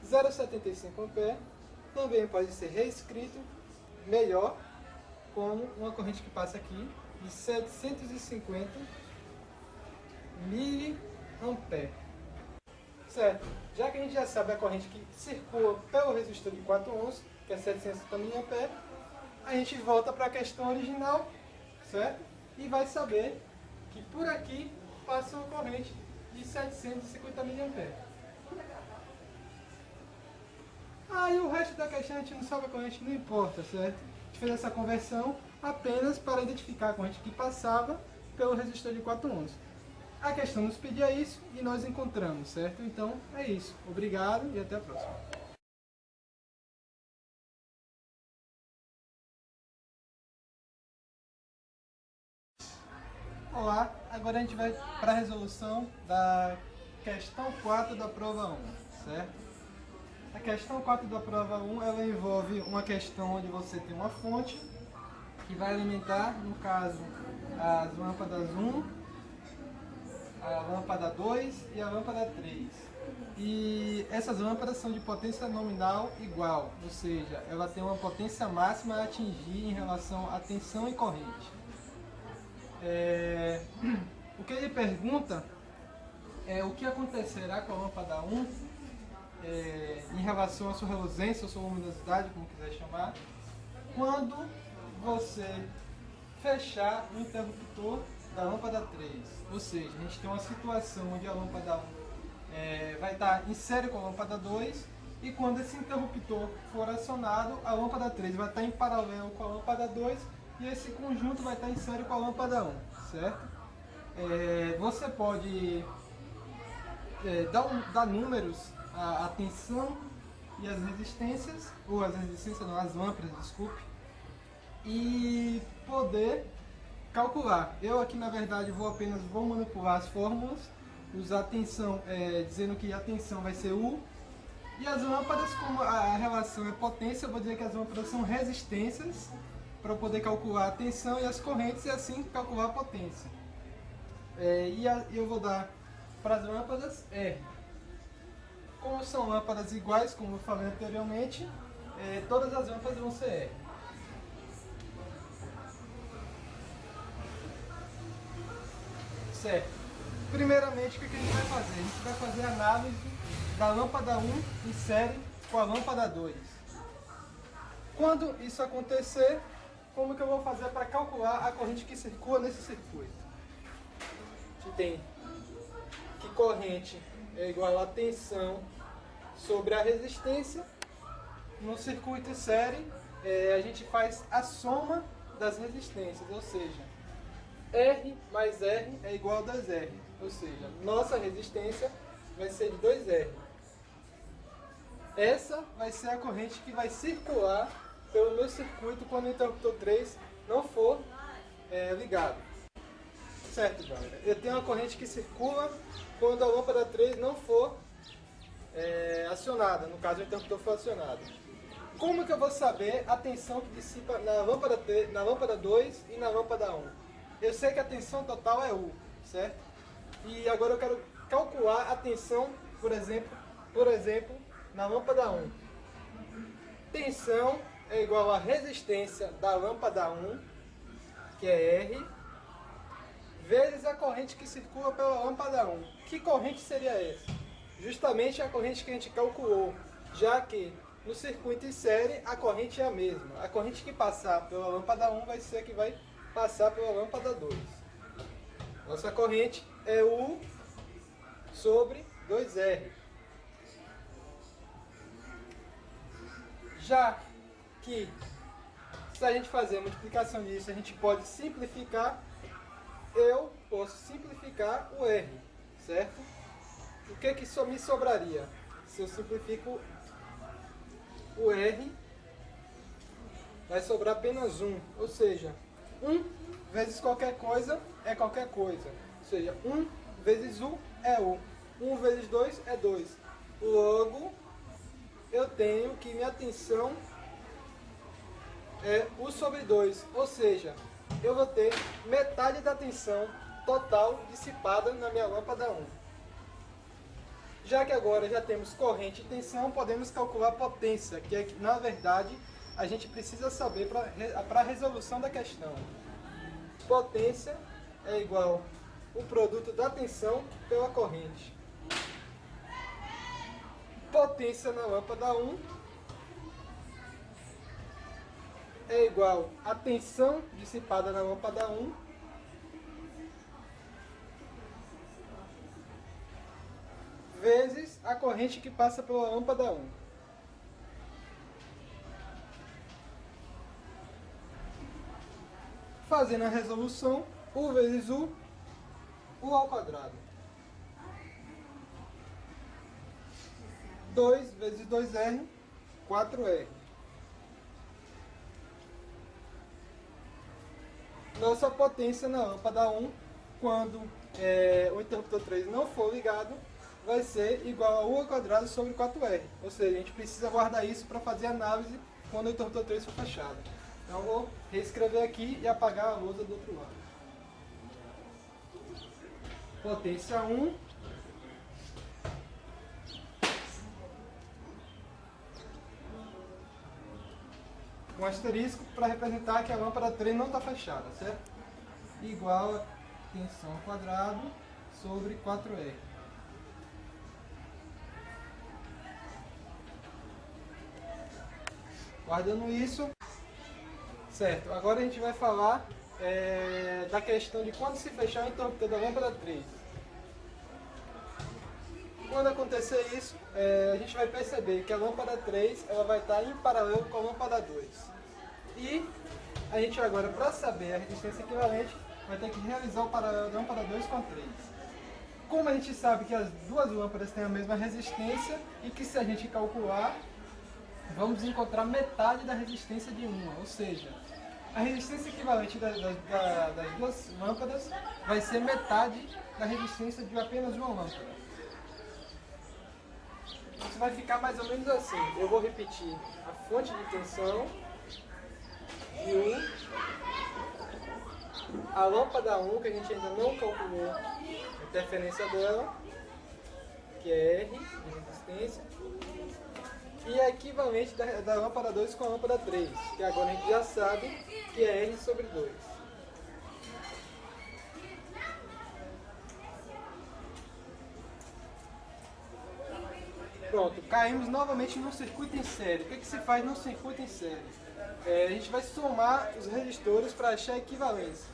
0,75 ampere também pode ser reescrito melhor como uma corrente que passa aqui de 750 miliamperes. ampere. Certo? Já que a gente já sabe a corrente que circula pelo resistor de 4 ohms, que é 750 mA, a gente volta para a questão original, certo? E vai saber que por aqui passa uma corrente de 750 mA. Aí o resto da questão a gente não sabe a corrente, não importa, certo? A gente fez essa conversão apenas para identificar a corrente que passava pelo resistor de 4 ohms. A questão nos pedia isso e nós encontramos, certo? Então é isso. Obrigado e até a próxima. Olá, agora a gente vai para a resolução da questão 4 da prova 1, certo? A questão 4 da prova 1, ela envolve uma questão onde você tem uma fonte que vai alimentar, no caso, as lâmpadas 1, a lâmpada 2 e a lâmpada 3. E essas lâmpadas são de potência nominal igual, ou seja, ela tem uma potência máxima a atingir em relação à tensão e corrente. O que ele pergunta é o que acontecerá com a lâmpada 1 em relação à sua reluzência ou sua luminosidade, como quiser chamar, quando você fechar o interruptor da lâmpada 3. Ou seja, a gente tem uma situação onde a lâmpada 1 vai estar em série com a lâmpada 2 e quando esse interruptor for acionado, a lâmpada 3 vai estar em paralelo com a lâmpada 2 e esse conjunto vai estar em série com a lâmpada 1, certo? Você pode dar números à tensão e as resistências, ou as resistências não, as lâmpadas, desculpe, e poder calcular. Eu aqui na verdade vou manipular as fórmulas, usar a tensão, dizendo que a tensão vai ser U, e as lâmpadas, como a relação é potência, eu vou dizer que as lâmpadas são resistências, para eu poder calcular a tensão e as correntes e assim calcular a potência. Eu vou dar para as lâmpadas R. Como são lâmpadas iguais, como eu falei anteriormente, todas as lâmpadas vão ser R. Certo. Primeiramente, o que a gente vai fazer? A gente vai fazer a análise da lâmpada 1 em série com a lâmpada 2. Quando isso acontecer, como que eu vou fazer para calcular a corrente que circula nesse circuito? A gente tem que corrente é igual a tensão sobre a resistência. No circuito em série, a gente faz a soma das resistências, ou seja, R mais R é igual a 2R, ou seja, nossa resistência vai ser de 2R. Essa vai ser a corrente que vai circular pelo meu circuito quando o interruptor 3 não for ligado. Certo, galera? Eu tenho uma corrente que circula quando a lâmpada 3 não for acionada, no caso o interruptor for acionado. Como que eu vou saber a tensão que dissipa na lâmpada 2 e na lâmpada 1? Eu sei que a tensão total é U, certo? E agora eu quero calcular a tensão, por exemplo, na lâmpada 1. Tensão é igual à resistência da lâmpada 1, que é R, vezes a corrente que circula pela lâmpada 1. Que corrente seria essa? Justamente a corrente que a gente calculou, já que no circuito em série a corrente é a mesma. A corrente que passar pela lâmpada 1 vai ser a que vai passar pela lâmpada 2. Nossa corrente é U sobre 2R. Já que, se a gente fazer a multiplicação disso, a gente pode simplificar, eu posso simplificar o R, certo? O que só me sobraria? Se eu simplifico o R, vai sobrar apenas 1, ou seja, 1 vezes qualquer coisa é qualquer coisa. Ou seja, 1 vezes U é U. 1 vezes 2 é 2. Logo, eu tenho que minha tensão é U sobre 2. Ou seja, eu vou ter metade da tensão total dissipada na minha lâmpada 1. Já que agora já temos corrente e tensão, podemos calcular a potência, que é que, na verdade, a gente precisa saber para a resolução da questão. Potência é igual o produto da tensão pela corrente. Potência na lâmpada 1 é igual a tensão dissipada na lâmpada 1 vezes a corrente que passa pela lâmpada 1. Fazendo a resolução, U vezes U ao quadrado. 2 vezes 2R, 4R. Nossa potência na lâmpada 1, quando o interruptor 3 não for ligado, vai ser igual a U ao quadrado sobre 4R. Ou seja, a gente precisa guardar isso para fazer análise quando o interruptor 3 for fechado. Então, eu vou reescrever aqui e apagar a lousa do outro lado. Potência 1 um asterisco para representar que a lâmpada 3 não está fechada, certo? Igual a tensão ao quadrado sobre 4R. Guardando isso, certo? Agora a gente vai falar da questão de quando se fechar o interruptor da lâmpada 3. Quando acontecer isso, a gente vai perceber que a lâmpada 3 ela vai estar em paralelo com a lâmpada 2. E a gente agora, para saber a resistência equivalente, vai ter que realizar o paralelo da lâmpada 2 com a 3. Como a gente sabe que as duas lâmpadas têm a mesma resistência e que se a gente calcular, vamos encontrar metade da resistência de uma, ou seja, a resistência equivalente das duas lâmpadas vai ser metade da resistência de apenas uma lâmpada. Isso vai ficar mais ou menos assim. Eu vou repetir a fonte de tensão de 1, a lâmpada 1, que a gente ainda não calculou a interferência dela, que é R de resistência, e a equivalente da lâmpada 2 com a lâmpada 3, que agora a gente já sabe que é R sobre 2. Pronto, caímos novamente num circuito em série. O que se faz num circuito em série? A gente vai somar os resistores para achar a equivalência,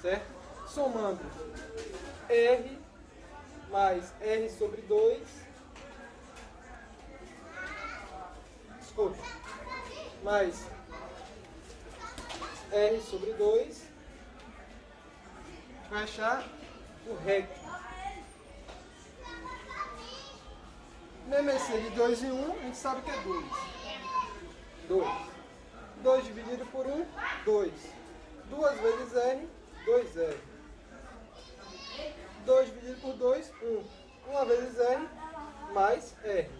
certo? Somando R mais R sobre 2, mais R sobre 2, vai achar o REC. MMC de 2 em 1, a gente sabe que é 2. 2 dividido por 1, 2. 2 vezes R, 2R. 2 dividido por 2, 1. 1 vezes R, mais R.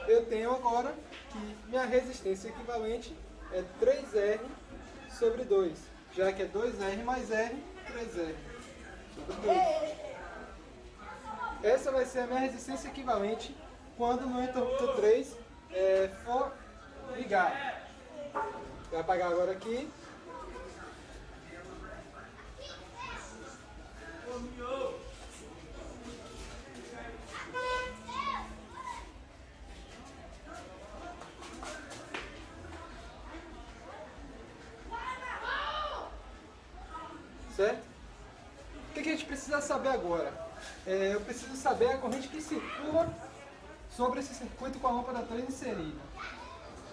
Eu tenho agora que minha resistência equivalente é 3R sobre 2, já que é 2R mais R, 3R sobre 2. Essa vai ser a minha resistência equivalente quando o meu interruptor 3 for ligado. Vou apagar agora aqui. Certo? O que a gente precisa saber agora? Eu preciso saber a corrente que circula sobre esse circuito com a lâmpada 3 inserida.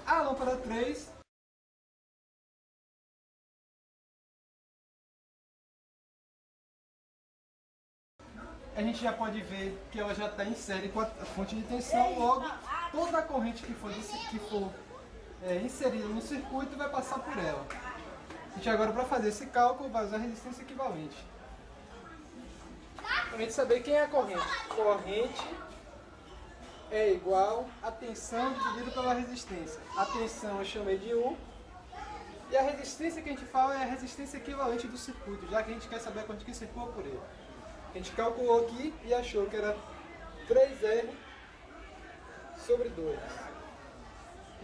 A lâmpada 3 a gente já pode ver que ela já está em série com a fonte de tensão, logo toda a corrente que for inserida no circuito vai passar por ela. A gente agora, para fazer esse cálculo, vai usar a resistência equivalente. Para a gente saber quem é a corrente. Corrente é igual a tensão dividido pela resistência. A tensão eu chamei de U. E a resistência que a gente fala é a resistência equivalente do circuito, já que a gente quer saber a corrente que circula por ele. A gente calculou aqui e achou que era 3R sobre 2.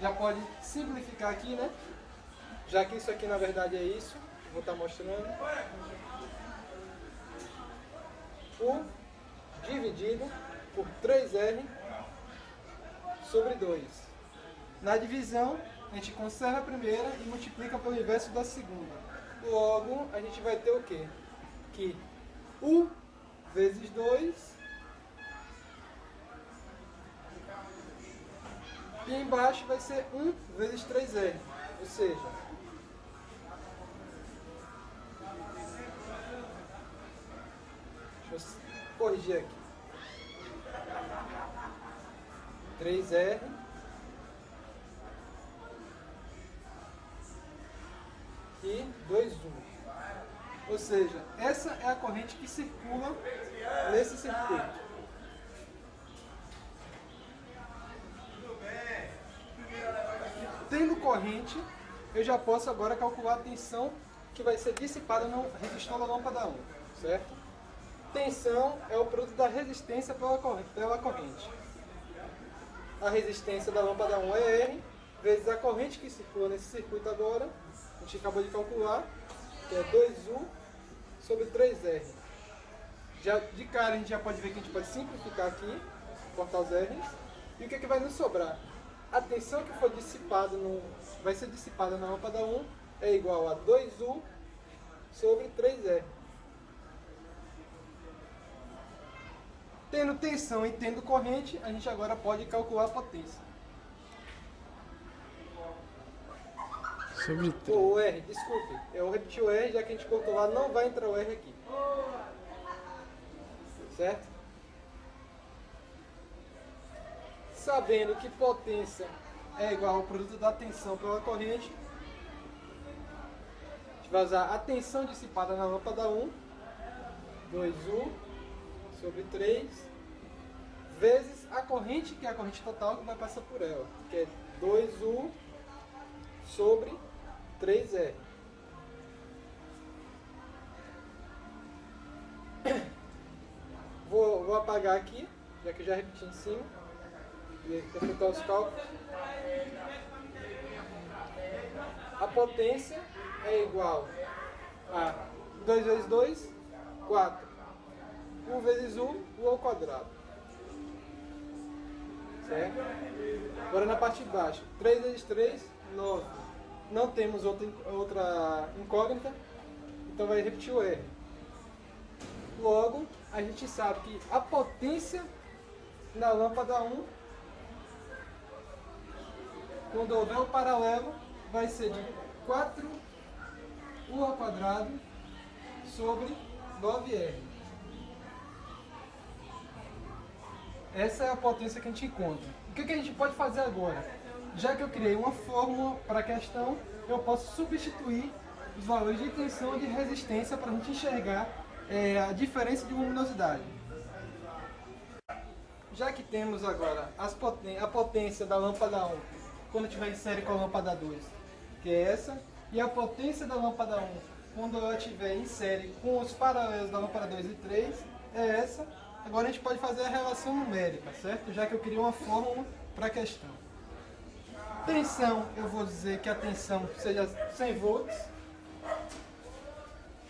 Já pode simplificar aqui, né? Já que isso aqui na verdade é isso. vou estar mostrando. U dividido por 3R sobre 2. Na divisão, a gente conserva a primeira e multiplica pelo inverso da segunda. Logo, a gente vai ter o quê? Que U vezes 2 e embaixo vai ser 1 vezes 3R. Ou seja, deixa eu corrigir aqui. 3R e 2U. Ou seja, essa é a corrente que circula nesse circuito. Tendo corrente, eu já posso agora calcular a tensão que vai ser dissipada no resistor da lâmpada 1, certo? Tensão é o produto da resistência pela corrente. A resistência da lâmpada 1 é R, vezes a corrente que circula nesse circuito agora, a gente acabou de calcular, que é 2U sobre 3R. Já, de cara a gente já pode ver que a gente pode simplificar aqui, cortar os R's, e o que, é que vai nos sobrar? A tensão que foi dissipada vai ser dissipada na lâmpada 1 é igual a 2U sobre 3R. Tendo tensão e tendo corrente, a gente agora pode calcular a potência. Sobre O R, desculpe, eu repeti o R, já que a gente cortou lá, não vai entrar o R aqui. Certo? Sabendo que potência é igual ao produto da tensão pela corrente, a gente vai usar a tensão dissipada na lâmpada 1, 2U sobre 3, vezes a corrente, que é a corrente total que vai passar por ela, que é 2U sobre 3R. Vou apagar aqui, já que eu já repeti em cima, e efetuar os cálculos. A potência é igual a 2 vezes 2, 4. 1 vezes U ao quadrado. Certo? Agora na parte de baixo, 3 vezes 3, 9. Não temos outra incógnita, então vai repetir o R. Logo, a gente sabe que a potência na lâmpada 1, quando houver o paralelo, vai ser de 4U ao quadrado sobre 9R. Essa é a potência que a gente encontra. O que a gente pode fazer agora? Já que eu criei uma fórmula para a questão, eu posso substituir os valores de tensão e de resistência para a gente enxergar a diferença de luminosidade. Já que temos agora a potência da lâmpada 1 quando estiver em série com a lâmpada 2, que é essa, e a potência da lâmpada 1 quando ela estiver em série com os paralelos da lâmpada 2 e 3, é essa. Agora a gente pode fazer a relação numérica, certo? Já que eu criei uma fórmula para a questão. Tensão, eu vou dizer que a tensão seja 100 volts.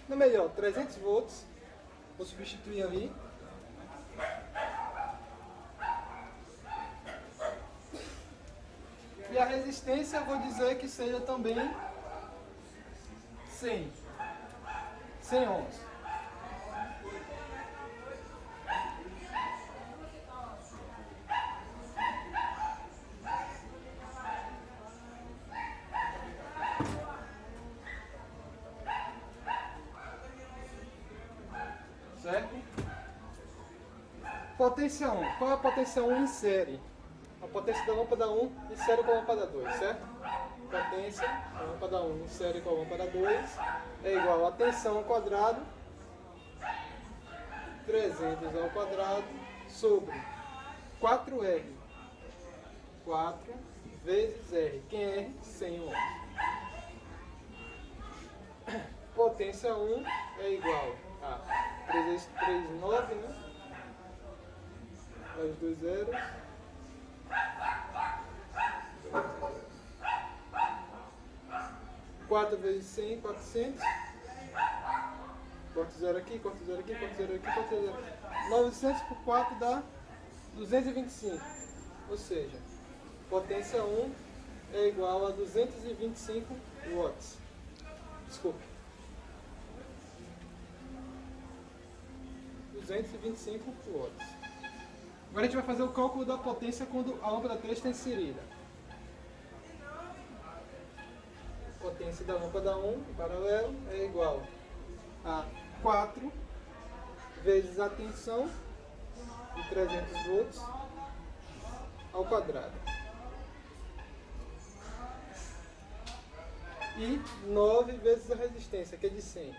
No melhor, 300 volts. Vou substituir ali. E a resistência, eu vou dizer que seja também 100 ohms. Certo? Potência 1. Qual é a potência 1 em série? A potência da lâmpada 1 em série com a lâmpada 2, certo? Potência da lâmpada 1 em série com a lâmpada 2 é igual a tensão ao quadrado, 300 ao quadrado, sobre 4R. 4 vezes R. Quem é R? 100 ohms. Potência 1 é igual a 3 vezes 3, 9, né? Mais 2 zeros. 4 vezes 100, 400. Corta 0 aqui, corta 0 aqui, corta 0 aqui, corta 0 aqui. 900 por 4 dá 225. Ou seja, potência 1 é igual a 225 watts. Desculpa. 225 watts. Agora a gente vai fazer o cálculo da potência quando a lâmpada 3 está inserida. Potência da lâmpada 1 em paralelo é igual a 4 vezes a tensão de 300 volts ao quadrado. E 9 vezes a resistência, que é de 100.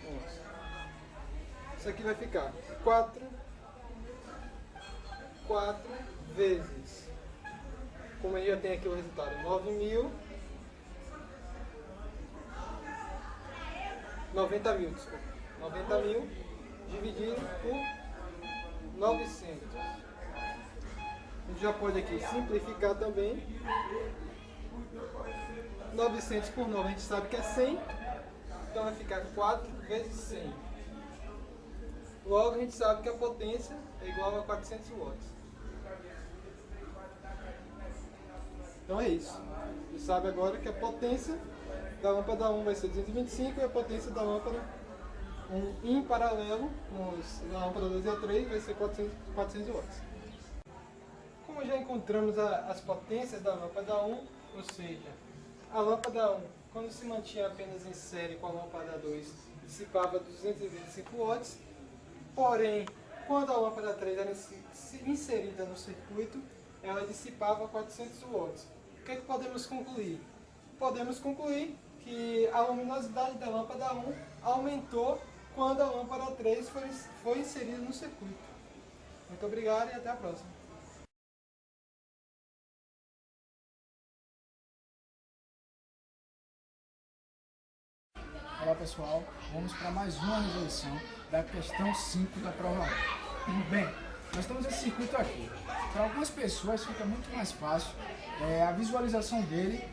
Nossa. Isso aqui vai ficar 4 vezes, como a gente já tem aqui o resultado, 9.000, 90.000, desculpa. 90.000 dividido por 900. A gente já pode aqui simplificar também. 900 por 9 a gente sabe que é 100, então vai ficar 4 vezes 100. Logo a gente sabe que a potência é igual a 400 watts. Então é isso. Você sabe agora que a potência da lâmpada 1 vai ser 225 e a potência da lâmpada 1 em paralelo, na lâmpada 2 e a 3, vai ser 400 watts. Como já encontramos as potências da lâmpada 1, ou seja, a lâmpada 1, quando se mantinha apenas em série com a lâmpada 2, dissipava 225 watts, porém, quando a lâmpada 3 era inserida no circuito, ela dissipava 400 watts. O que é que podemos concluir? Podemos concluir que a luminosidade da lâmpada 1 aumentou quando a lâmpada 3 foi inserida no circuito. Muito obrigado e até a próxima. Olá pessoal, vamos para mais uma resolução da questão 5 da prova 1. Bem, nós temos esse circuito aqui. Para algumas pessoas fica muito mais fácil a visualização dele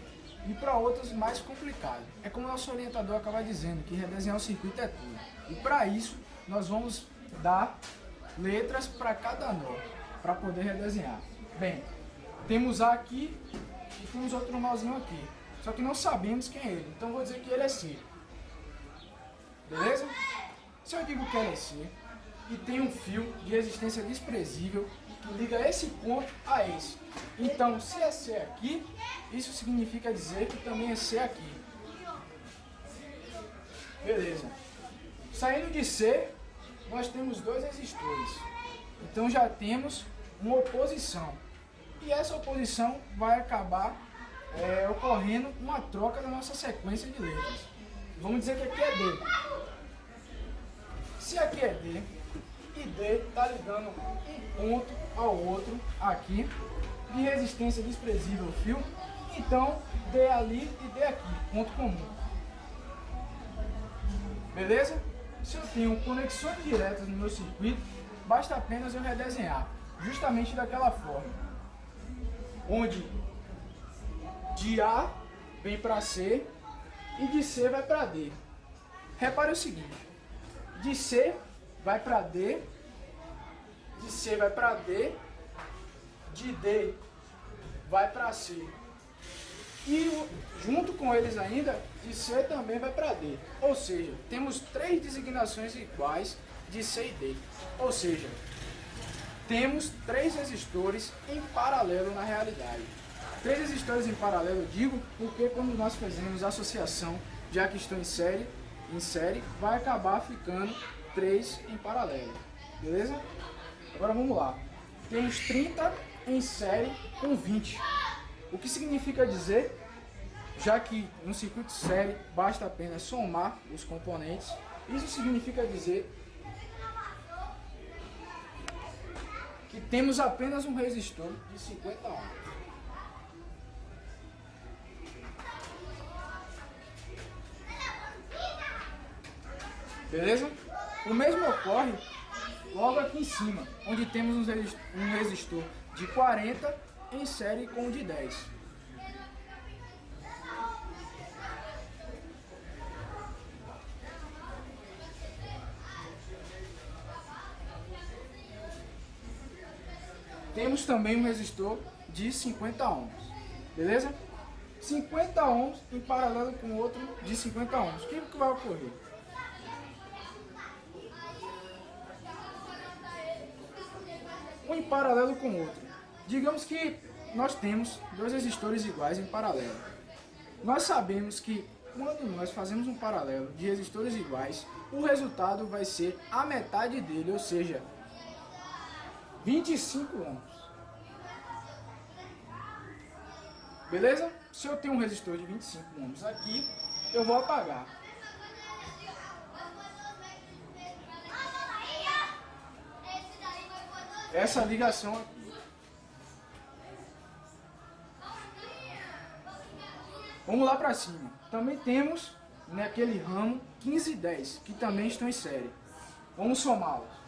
e para outras mais complicado. É como o nosso orientador acaba dizendo, que redesenhar o circuito é tudo. E para isso, nós vamos dar letras para cada nó, para poder redesenhar. Bem, temos A aqui e temos outro nozinho aqui. Só que não sabemos quem é ele, então vou dizer que ele é C. Beleza? Se eu digo que ele é C e tem um fio de resistência desprezível que liga esse ponto a esse. Então, se é C aqui, isso significa dizer que também é C aqui. Beleza. Saindo de C, nós temos dois resistores. Então já temos uma oposição. E essa oposição vai acabar ocorrendo uma troca da nossa sequência de letras. Vamos dizer que aqui é D. Se aqui é D, e D está ligando um ponto ao outro aqui, de resistência desprezível ao fio, então D ali e D aqui, ponto comum. Beleza? Se eu tenho conexões diretas no meu circuito, basta apenas eu redesenhar, justamente daquela forma, onde de A vem para C e de C vai para D. Repare o seguinte, de C vai para D, de C vai para D, de D vai para C. E junto com eles ainda, de C também vai para D. Ou seja, temos três designações iguais de C e D. Ou seja, temos três resistores em paralelo na realidade. Três resistores em paralelo, eu digo, porque quando nós fazemos associação, já que estão em série, vai acabar ficando 3 em paralelo. Beleza? Agora vamos lá. Temos 30 em série com 20. O que significa dizer, já que no circuito série basta apenas somar os componentes, isso significa dizer que temos apenas um resistor de 50 ohms. Beleza? O mesmo ocorre logo aqui em cima, onde temos um resistor de 40 em série com o de 10. temos também um resistor de 50 ohms, beleza? 50 ohms em paralelo com outro de 50 ohms. O que vai ocorrer? Um em paralelo com o outro. Digamos que nós temos dois resistores iguais em paralelo. Nós sabemos que quando nós fazemos um paralelo de resistores iguais, o resultado vai ser a metade dele, ou seja, 25 ohms. Beleza? Se eu tenho um resistor de 25 ohms aqui, eu vou apagar. Essa ligação aqui. Vamos lá para cima. Também temos naquele ramo 15 e 10, que também estão em série. Vamos somá-los.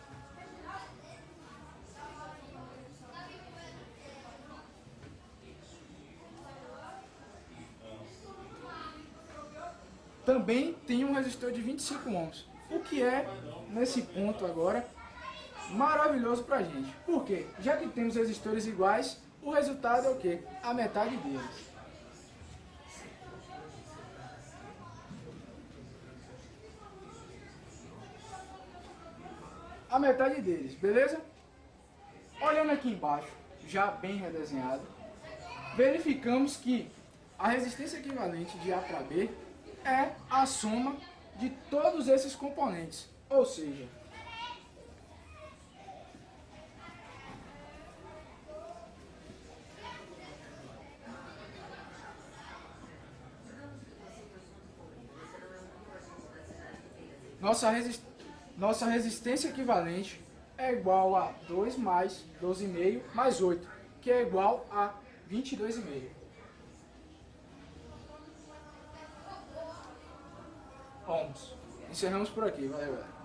Também tem um resistor de 25 ohms, o que é, nesse ponto agora, maravilhoso pra gente. Por quê? Já que temos resistores iguais, o resultado é o quê? A metade deles. A metade deles, beleza? Olhando aqui embaixo, já bem redesenhado, verificamos que a resistência equivalente de A para B é a soma de todos esses componentes, ou seja, nossa resistência equivalente é igual a 2 mais 12,5 mais 8, que é igual a 22,5 ohms. Encerramos por aqui, valeu galera.